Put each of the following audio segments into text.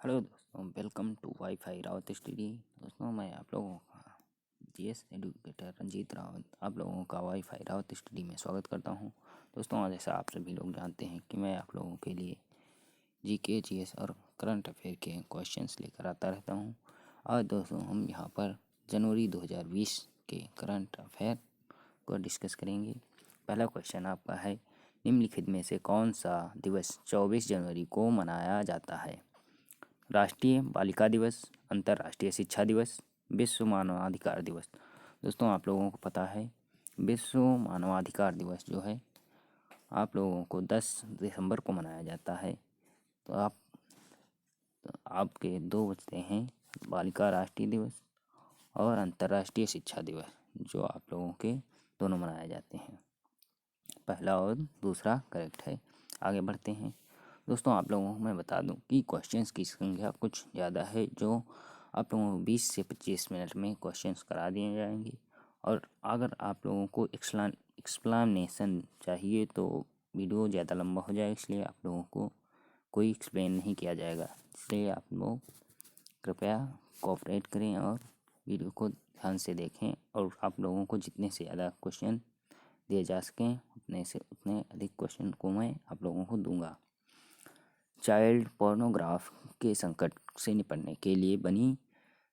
Hello दोस्तों, welcome to वाईफाई Rawat study. दोस्तों, मैं आप लोगों का जीएस एडुकेटर रंजीत रावत आप लोगों का वाईफाई रावत स्टडी में स्वागत करता हूं। दोस्तों, जैसा आप सभी लोग जानते हैं कि मैं आप लोगों के लिए जीके, जीएस और करंट अफेयर के क्वेश्चंस लेकर आता रहता हूं। आज दोस्तों हम यहां पर जनवरी 2020 के करंट अफेयर को डिस्कस करेंगे। पहला क्वेश्चन आपका है, निम्नलिखित में से कौन सा दिवस 24 जनवरी को मनाया जाता है? राष्ट्रीय बालिका दिवस, अंतर्राष्ट्रीय शिक्षा दिवस, विश्व मानवाधिकार दिवस। दोस्तों, आप लोगों को पता है विश्व मानवाधिकार दिवस जो है आप लोगों को 10 दिसंबर को मनाया जाता है। तो आपके दो बचते हैं, बालिका राष्ट्रीय दिवस और अंतर्राष्ट्रीय शिक्षा दिवस, जो आप लोगों के दोनों मनाए जाते हैं। पहला और दूसरा करेक्ट है। आगे बढ़ते हैं। दोस्तों, आप लोगों को मैं बता दूं कि क्वेश्चंस की संख्या कुछ ज़्यादा है, जो आप लोगों को 20 से 25 मिनट में क्वेश्चंस करा दिए जाएंगे। और अगर आप लोगों को एक्सप्लेनेशन चाहिए तो वीडियो ज़्यादा लंबा हो जाएगा, इसलिए आप लोगों को कोई एक्सप्लेन नहीं किया जाएगा। इसलिए आप लोग कृपया कोऑपरेट करें और वीडियो को ध्यान से देखें, और आप लोगों को जितने से ज़्यादा क्वेश्चन दिए जा सकें उतने से उतने अधिक क्वेश्चन को मैं आप लोगों को दूंगा। चाइल्ड पोर्नोग्राफ के संकट से निपटने के लिए बनी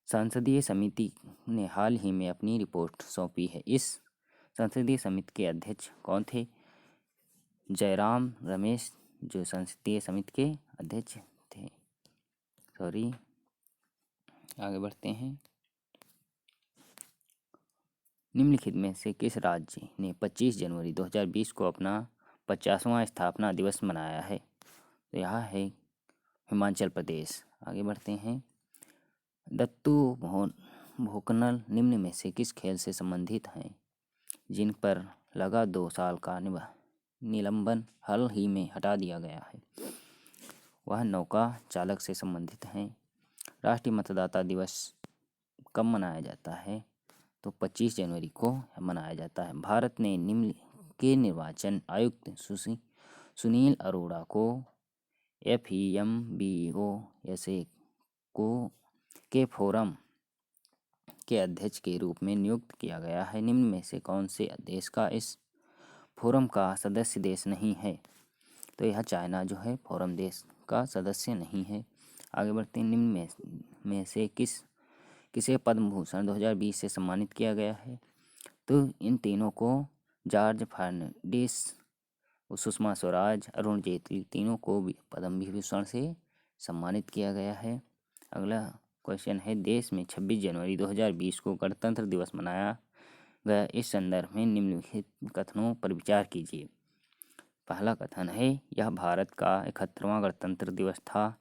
संसदीय समिति ने हाल ही में अपनी रिपोर्ट सौंपी है। इस संसदीय समिति के अध्यक्ष कौन थे? जयराम रमेश, जो संसदीय समिति के अध्यक्ष थे। आगे बढ़ते हैं। निम्नलिखित में से किस राज्य ने 25 जनवरी 2020 को अपना 50वां स्थापना दिवस मनाया है? तो यह है हिमाचल प्रदेश। आगे बढ़ते हैं। दत्तू भोकनल निम्न में से किस खेल से संबंधित हैं जिन पर लगा 2 साल का निलंबन हाल ही में हटा दिया गया है? वह नौका चालक से संबंधित हैं। राष्ट्रीय मतदाता दिवस कब मनाया जाता है? तो 25 जनवरी को मनाया जाता है। भारत ने निम्न के निर्वाचन आयुक्त सुनील अरोड़ा को FEMBOSA के फोरम के अध्यक्ष के रूप में नियुक्त किया गया है। निम्न में से कौन से देश का इस फोरम का सदस्य देश नहीं है? तो यह चाइना जो है फोरम देश का सदस्य नहीं है। आगे बढ़ते हैं। निम्न में से किसे पद्म भूषण 2020 से सम्मानित किया गया है? तो इन तीनों को जॉर्ज फर्नांडिस, सुषमा स्वराज, अरुण जेटली, तीनों को भी पद्म विभूषण से सम्मानित किया गया है। अगला क्वेश्चन है, देश में 26 जनवरी 2020 को गणतंत्र दिवस मनाया गया। इस संदर्भ में निम्नलिखित कथनों पर विचार कीजिए। पहला कथन है, यह भारत का 71वां गणतंत्र दिवस था।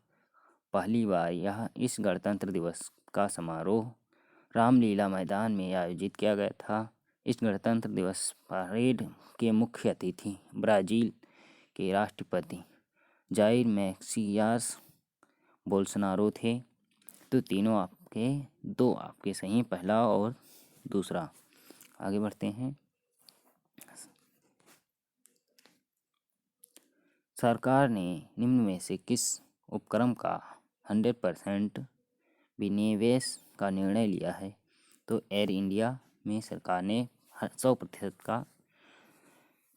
पहली बार इस गणतंत्र दिवस का समारोह रामलीला मैदान में आयोजित किया गया था। इस गणतंत्र दिवस परेड के मुख्य अतिथि ब्राज़ील के राष्ट्रपति जाइर मैसियास बोल्सोनारो थे। तो तीनों आपके सही, पहला और दूसरा। आगे बढ़ते हैं। सरकार ने निम्न में से किस उपक्रम का 100% विनिवेश का निर्णय लिया है? तो एयर इंडिया में सरकार ने 100% का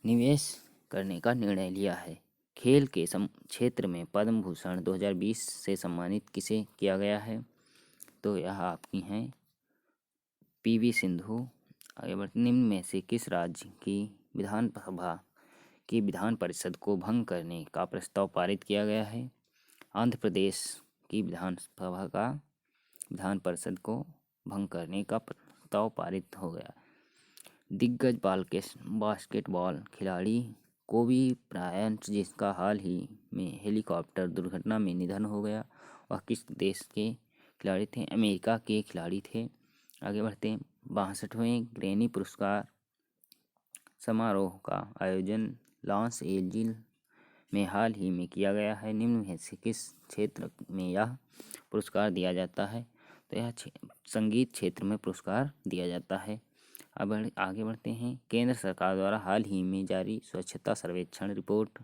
निवेश करने का निर्णय लिया है। खेल के क्षेत्र में पद्म भूषण 2020 से सम्मानित किसे किया गया है? तो यह आपकी हैं PV सिंधु। आगे बढ़ते, निम्न में से किस राज्य की विधानसभा की विधान परिषद को भंग करने का प्रस्ताव पारित किया गया है? आंध्र प्रदेश की विधान परिषद को भंग करने का प्रस्ताव पारित हो गया। दिग्गज बास्केटबॉल खिलाड़ी कोबी ब्रायंट, जिसका हाल ही में हेलीकॉप्टर दुर्घटना में निधन हो गया, वह किस देश के खिलाड़ी थे? अमेरिका के खिलाड़ी थे। आगे बढ़ते हैं। 62वें ग्रैमी पुरस्कार समारोह का आयोजन लॉस एंजिल्स में हाल ही में किया गया है। निम्न में से किस क्षेत्र में यह पुरस्कार दिया जाता है? तो यह संगीत क्षेत्र में पुरस्कार दिया जाता है। अब आगे बढ़ते हैं। केंद्र सरकार द्वारा हाल ही में जारी स्वच्छता सर्वेक्षण रिपोर्ट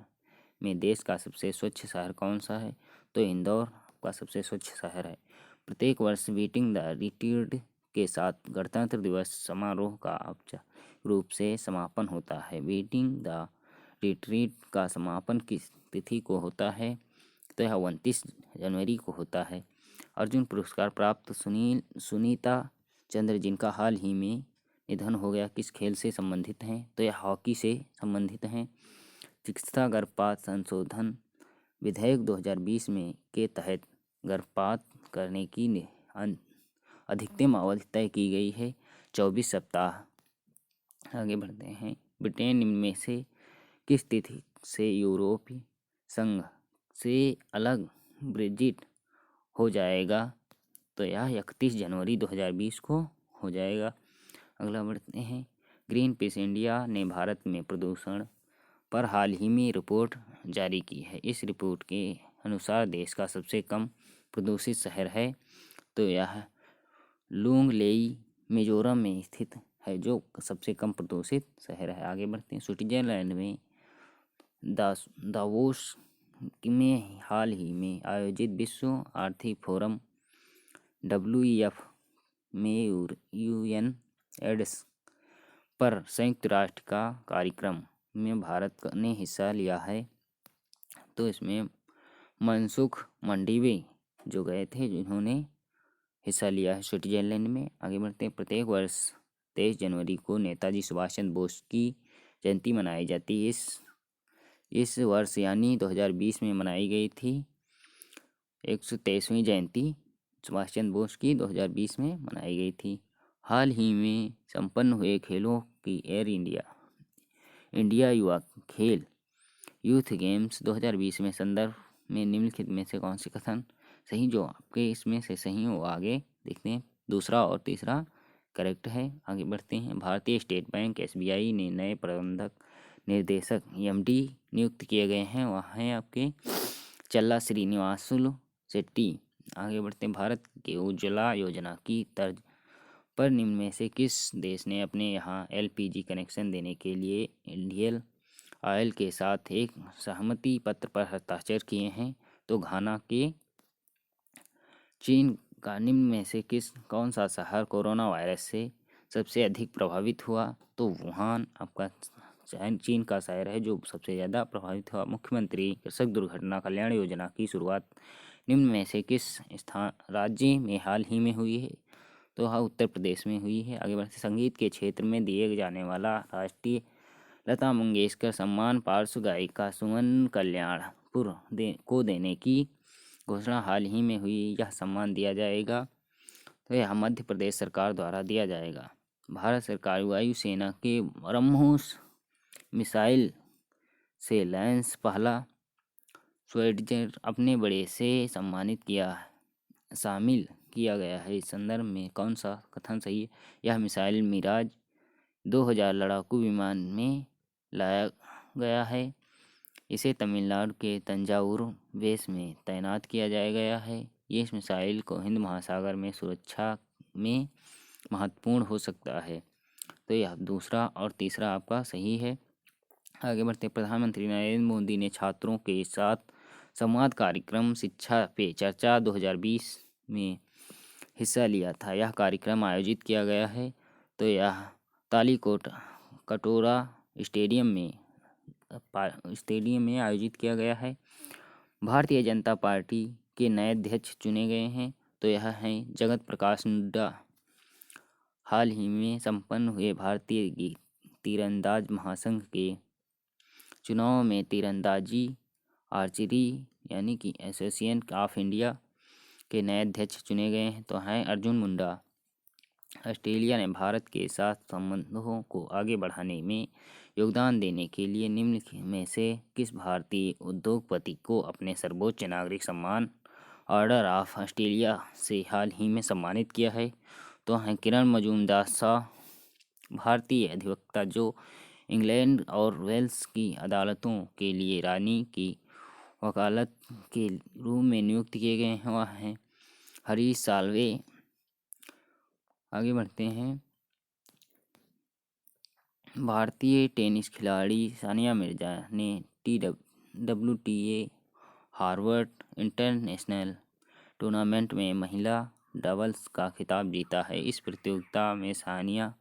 में देश का सबसे स्वच्छ शहर कौन सा है? तो इंदौर आपका सबसे स्वच्छ शहर है। प्रत्येक वर्ष बीटिंग द रिट्रीट के साथ गणतंत्र दिवस समारोह का औपचारिक रूप से समापन होता है। बीटिंग द रिट्रीट का समापन किस तिथि को होता है? तो यह 29 जनवरी को होता है। अर्जुन पुरस्कार प्राप्त सुनीता चंद्र, जिनका हाल ही में निधन हो गया, किस खेल से संबंधित हैं? तो यह हॉकी से संबंधित हैं। चिकित्सा गर्भपात संशोधन विधेयक 2020 में के तहत गर्भपात करने की अधिकतम अवधि तय की गई है 24 सप्ताह। आगे बढ़ते हैं। ब्रिटेन इनमें में से किस तिथि से यूरोपीय संघ से अलग ब्रेक्जिट हो जाएगा? तो यह 31 जनवरी 2020 को हो जाएगा। अगला बढ़ते हैं। ग्रीन पीस इंडिया ने भारत में प्रदूषण पर हाल ही में रिपोर्ट जारी की है। इस रिपोर्ट के अनुसार देश का सबसे कम प्रदूषित शहर है, तो यह लुंगलेई मिजोरम में स्थित है, जो सबसे कम प्रदूषित शहर है। आगे बढ़ते हैं। स्विट्जरलैंड में दावोस में हाल ही में आयोजित विश्व आर्थिक फोरम WEF में UN एड्स पर संयुक्त राष्ट्र का कार्यक्रम में भारत ने हिस्सा लिया है। तो इसमें मनसुख मंडाविया जो गए थे, जिन्होंने हिस्सा लिया है स्विट्जरलैंड में। आगे बढ़ते हैं। प्रत्येक वर्ष 23 जनवरी को नेताजी सुभाष चंद्र बोस की जयंती मनाई जाती है। इस वर्ष यानी 2020 में मनाई गई थी 123वीं जयंती सुभाष चंद्र बोस की 2020 में मनाई गई थी। हाल ही में संपन्न हुए खेलों की एयर इंडिया युवा खेल यूथ गेम्स 2020 में संदर्भ में निम्नलिखित में से कौन से कथन सही? जो आपके इसमें से सही हो आगे देखते हैं। दूसरा और तीसरा करेक्ट है। आगे बढ़ते हैं। भारतीय स्टेट बैंक SBI ने नए प्रबंधक निर्देशक MD नियुक्त किए गए हैं। वह हैं आपके चल्ला श्रीनिवासुलु शेट्टी। आगे बढ़ते हैं। भारत के उज्ज्वला योजना की तर्ज पर निम्न में से किस देश ने अपने यहाँ LPG कनेक्शन देने के लिए इंडियन ऑयल के साथ एक सहमति पत्र पर हस्ताक्षर किए हैं? तो घाना के। चीन का निम्न में से कौन सा शहर कोरोना वायरस से सबसे अधिक प्रभावित हुआ? तो वुहान आपका चीन का शहर है जो सबसे ज़्यादा प्रभावित हुआ। मुख्यमंत्री कृषक दुर्घटना कल्याण योजना की शुरुआत निम्न में से किस राज्य में हाल ही में हुई है? तो हाँ, उत्तर प्रदेश में हुई है। आगे बढ़ते। संगीत के क्षेत्र में दिए जाने वाला राष्ट्रीय लता मंगेशकर सम्मान पार्श्व गायिका सुमन कल्याणपुर को देने की घोषणा हाल ही में हुई। यह सम्मान दिया जाएगा, तो यह मध्य प्रदेश सरकार द्वारा दिया जाएगा। भारत सरकार वायुसेना के ब्रह्मोस मिसाइल से लैंस पहला स्वॉर्डजेट अपने बड़े से शामिल किया गया है। इस संदर्भ में कौन सा कथन सही है? यह मिसाइल मिराज 2000 लड़ाकू विमान में लाया गया है। इसे तमिलनाडु के तंजावुर बेस में तैनात किया गया है। ये इस मिसाइल को हिंद महासागर में सुरक्षा में महत्वपूर्ण हो सकता है। तो यह दूसरा और तीसरा आपका सही है। आगे बढ़ते। प्रधानमंत्री नरेंद्र मोदी ने छात्रों के साथ संवाद कार्यक्रम शिक्षा पे चर्चा 2020 में हिस्सा लिया था। यह कार्यक्रम आयोजित किया गया है, तो यह तालीकोट कटोरा स्टेडियम में आयोजित किया गया है। भारतीय जनता पार्टी के नए अध्यक्ष चुने गए हैं, तो यह हैं जगत प्रकाश नड्डा। हाल ही में संपन्न हुए भारतीय तीरंदाज महासंघ के चुनाव में तीरंदाजी आर्चरी यानी कि एसोसिएशन ऑफ इंडिया के नए अध्यक्ष चुने गए हैं, तो हैं अर्जुन मुंडा। ऑस्ट्रेलिया ने भारत के साथ संबंधों को आगे बढ़ाने में योगदान देने के लिए निम्न में से किस भारतीय उद्योगपति को अपने सर्वोच्च नागरिक सम्मान ऑर्डर ऑफ ऑस्ट्रेलिया से हाल ही में सम्मानित किया है? तो हैं किरण मजूमदार शाह। भारतीय अधिवक्ता जो इंग्लैंड और वेल्स की अदालतों के लिए रानी की वकालत के रूप में नियुक्त किए गए हैं, वह हैं हरीश साल्वे। आगे बढ़ते हैं। भारतीय टेनिस खिलाड़ी सानिया मिर्जा ने WTA हार्वर्ड इंटरनेशनल टूर्नामेंट में महिला डबल्स का खिताब जीता है। इस प्रतियोगिता में सानिया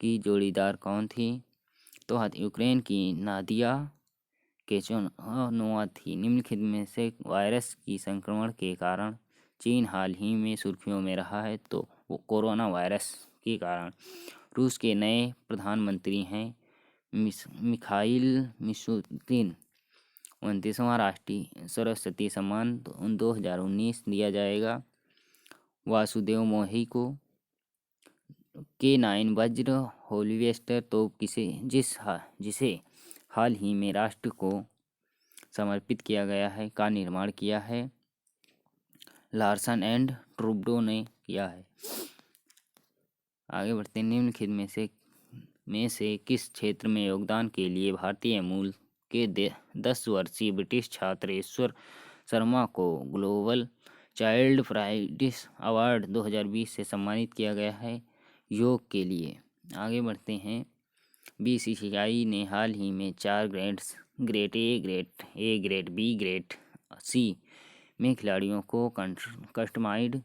की जोड़ीदार कौन थी? तो यूक्रेन की नादिया केचनोवा थी। निम्नलिखित में से वायरस की संक्रमण के कारण चीन हाल ही में सुर्खियों में रहा है, तो वो कोरोना वायरस के कारण। रूस के नए प्रधानमंत्री हैं मिखाइल मिशुतिन। 29वां राष्ट्रीय सरस्वती सम्मान 2019 दिया जाएगा वासुदेव मोही को। K9 वज्र होलिवेस्टर तोप जिसे हाल ही में राष्ट्र को समर्पित किया गया है का निर्माण किया है लार्सन एंड ट्रूब्डो ने किया है। आगे बढ़ते हैं। निम्नलिखित में से किस क्षेत्र में योगदान के लिए भारतीय मूल के 10 वर्षीय ब्रिटिश छात्र ईश्वर शर्मा को ग्लोबल चाइल्ड प्राइड्स अवार्ड 2020 से सम्मानित किया गया है योग के लिए। आगे बढ़ते हैं। बीसीसीआई ने हाल ही में 4 grades grade A, grade B, grade C में खिलाड़ियों को कस्टमाइज्ड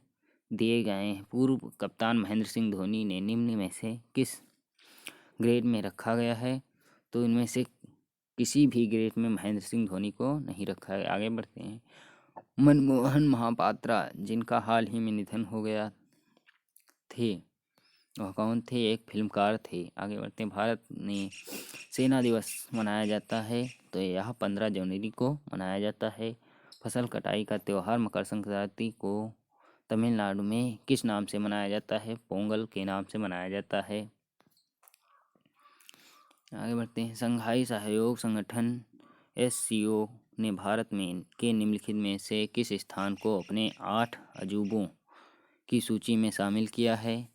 दिए गए हैं। पूर्व कप्तान महेंद्र सिंह धोनी ने निम्न में से किस ग्रेड में रखा गया है? तो इनमें से किसी भी ग्रेड में महेंद्र सिंह धोनी को नहीं रखा है। आगे बढ़ते हैं। मनमोहन महापात्रा जिनका हाल ही में निधन हो गया थे, वह कौन थे? एक फिल्मकार थे। आगे बढ़ते हैं। भारत में सेना दिवस मनाया जाता है, तो यह 15 जनवरी को मनाया जाता है। फसल कटाई का त्यौहार मकर संक्रांति को तमिलनाडु में किस नाम से मनाया जाता है? पोंगल के नाम से मनाया जाता है। आगे बढ़ते हैं। संघाई सहयोग संगठन SCO ने भारत में के निम्नलिखित में से किस स्थान को अपने 8 अजूबों की सूची में शामिल किया है?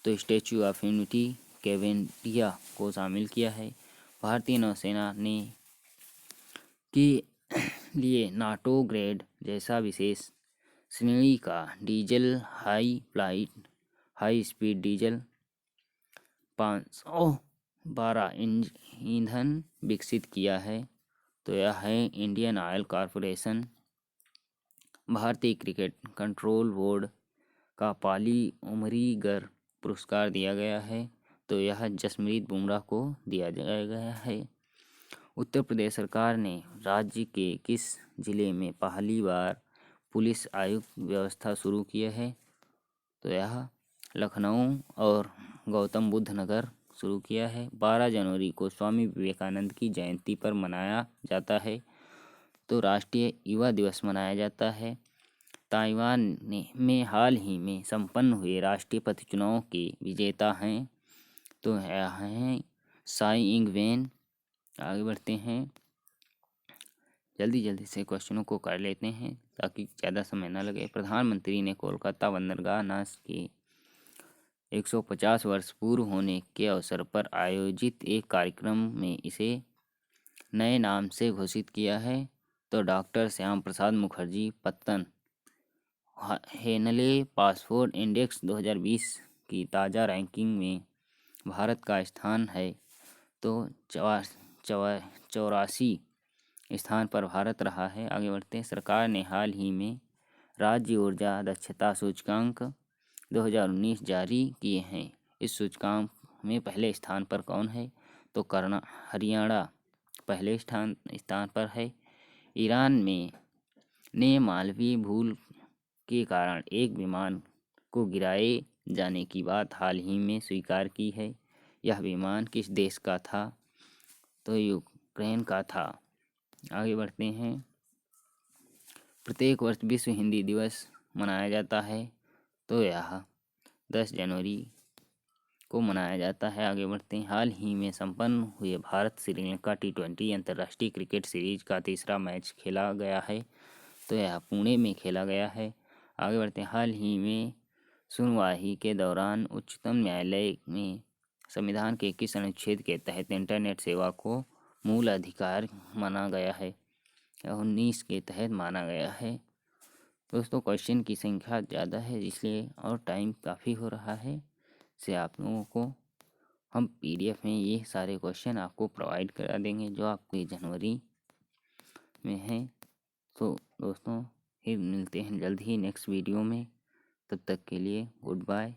तो स्टैच्यू ऑफ यूनिटी कैम्बोडिया को शामिल किया है। भारतीय नौसेना ने के लिए नाटो ग्रेड जैसा विशेष श्रेणी का डीजल हाई स्पीड डीजल 512 ईंधन विकसित किया है, तो यह है इंडियन ऑयल कॉरपोरेशन। भारतीय क्रिकेट कंट्रोल बोर्ड का पाली उमरीगर पुरस्कार दिया गया है, तो यह जसप्रीत बुमराह को दिया गया है। उत्तर प्रदेश सरकार ने राज्य के किस जिले में पहली बार पुलिस आयुक्त व्यवस्था शुरू की है? तो यह लखनऊ और गौतम बुद्ध नगर शुरू किया है। 12 जनवरी को स्वामी विवेकानंद की जयंती पर मनाया जाता है, तो राष्ट्रीय युवा दिवस मनाया जाता है। ताइवान में हाल ही में संपन्न हुए राष्ट्रपति चुनाव के विजेता हैं, तो यह हैं साई इंग वेन। आगे बढ़ते हैं। जल्दी से क्वेश्चनों को कर लेते हैं ताकि ज़्यादा समय न लगे। प्रधानमंत्री ने कोलकाता बंदरगाह न्यास के 150 वर्ष पूर्व होने के अवसर पर आयोजित एक कार्यक्रम में इसे नए नाम से घोषित किया है, तो डॉक्टर श्याम प्रसाद मुखर्जी पत्तन। हेनले पासपोर्ट इंडेक्स 2020 की ताज़ा रैंकिंग में भारत का स्थान है, तो 84 स्थान पर भारत रहा है। आगे बढ़ते हैं। सरकार ने हाल ही में राज्य ऊर्जा दक्षता सूचकांक 2019 जारी किए हैं। इस सूचकांक में पहले स्थान पर कौन है? तो हरियाणा पहले स्थान पर है। ईरान ने मालवी भूल के कारण एक विमान को गिराए जाने की बात हाल ही में स्वीकार की है। यह विमान किस देश का था? तो यूक्रेन का था। आगे बढ़ते हैं। प्रत्येक वर्ष विश्व हिंदी दिवस मनाया जाता है, तो यह 10 जनवरी को मनाया जाता है। आगे बढ़ते हैं। हाल ही में संपन्न हुए भारत श्रीलंका T20 अंतर्राष्ट्रीय क्रिकेट सीरीज का तीसरा मैच खेला गया है, तो यह पुणे में खेला गया है। आगे बढ़ते हैं। हाल ही में सुनवाई के दौरान उच्चतम न्यायालय में संविधान के किस अनुच्छेद के तहत इंटरनेट सेवा को मूल अधिकार माना गया है? 19 के तहत माना गया है। दोस्तों, क्वेश्चन की संख्या ज़्यादा है इसलिए और टाइम काफ़ी हो रहा है, से आप लोगों को हम PDF में ये सारे क्वेश्चन आपको प्रोवाइड करा देंगे जो आपके जनवरी में हैं। तो दोस्तों, फिर मिलते हैं जल्द ही नेक्स्ट वीडियो में। तब तक के लिए गुड बाय।